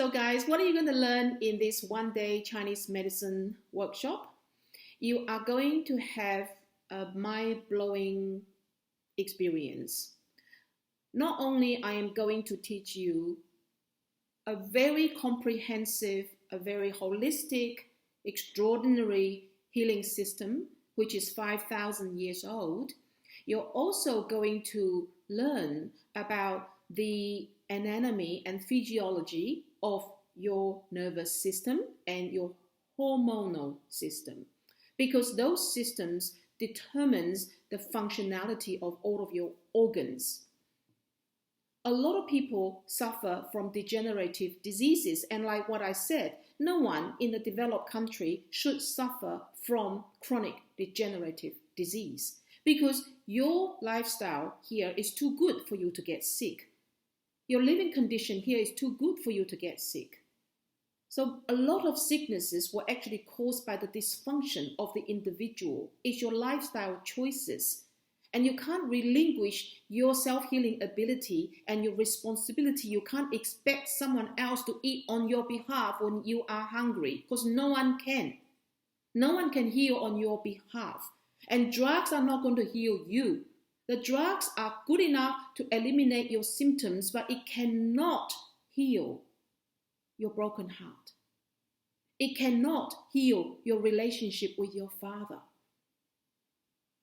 So guys, what are you going to learn in this one-day Chinese medicine workshop? You are going to have a mind-blowing experience. Not only I am going to teach you a very comprehensive, a very holistic, extraordinary healing system, which is 5,000 years old, you're also going to learn about the anatomy and physiology of your nervous system and your hormonal system, because those systems determines the functionality of all of your organs. A lot of people suffer from degenerative diseases, and like what I said, no one in the developed country should suffer from chronic degenerative disease, because your lifestyle here is too good for you to get sick. Your living condition here is too good for you to get sick. So a lot of sicknesses were actually caused by the dysfunction of the individual. It's your lifestyle choices. And you can't relinquish your self-healing ability and your responsibility. You can't expect someone else to eat on your behalf when you are hungry, because no one can. No one can heal on your behalf. And drugs are not going to heal you. The drugs are good enough to eliminate your symptoms, but it cannot heal your broken heart. It cannot heal your relationship with your father.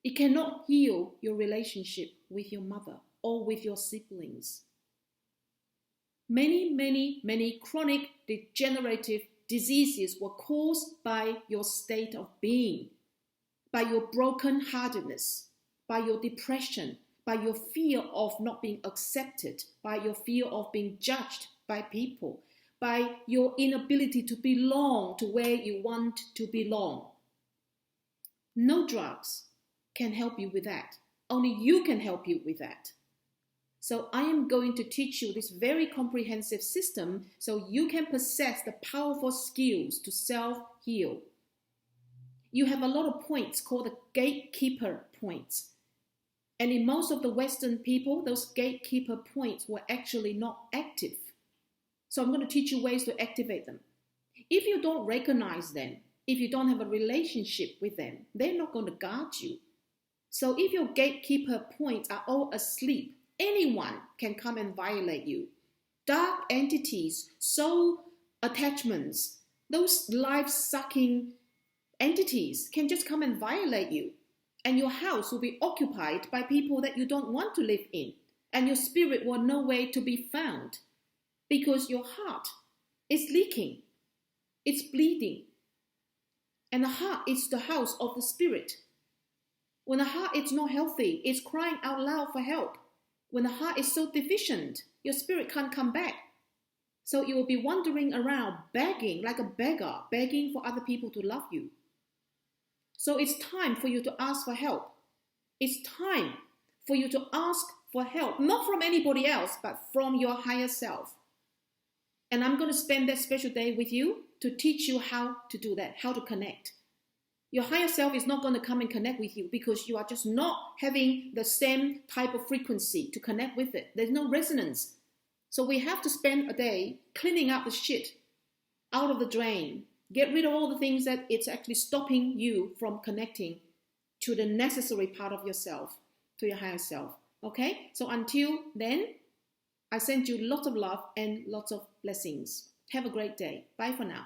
It cannot heal your relationship with your mother or with your siblings. Many chronic degenerative diseases were caused by your state of being, by your broken-heartedness, by your depression, by your fear of not being accepted, by your fear of being judged by people, by your inability to belong to where you want to belong. No drugs can help you with that. Only you can help you with that. So I am going to teach you this very comprehensive system so you can possess the powerful skills to self-heal. You have a lot of points called the gatekeeper points. And in most of the Western people, those gatekeeper points were actually not active. So I'm going to teach you ways to activate them. If you don't recognize them, if you don't have a relationship with them, they're not going to guard you. So if your gatekeeper points are all asleep, anyone can come and violate you. Dark entities, soul attachments, those life-sucking entities can just come and violate you. And your house will be occupied by people that you don't want to live in. And your spirit will know where to be found. Because your heart is leaking. It's bleeding. And the heart is the house of the spirit. When the heart is not healthy, it's crying out loud for help. When the heart is so deficient, your spirit can't come back. So you will be wandering around begging like a beggar, begging for other people to love you. So it's time for you to ask for help. It's time for you to ask for help, not from anybody else, but from your higher self. And I'm going to spend that special day with you to teach you how to do that, how to connect. Your higher self is not going to come and connect with you because you are just not having the same type of frequency to connect with it. There's no resonance. So we have to spend a day cleaning up the shit out of the drain. Get rid of all the things that it's actually stopping you from connecting to the necessary part of yourself, to your higher self. Okay? So until then, I send you lots of love and lots of blessings. Have a great day. Bye for now.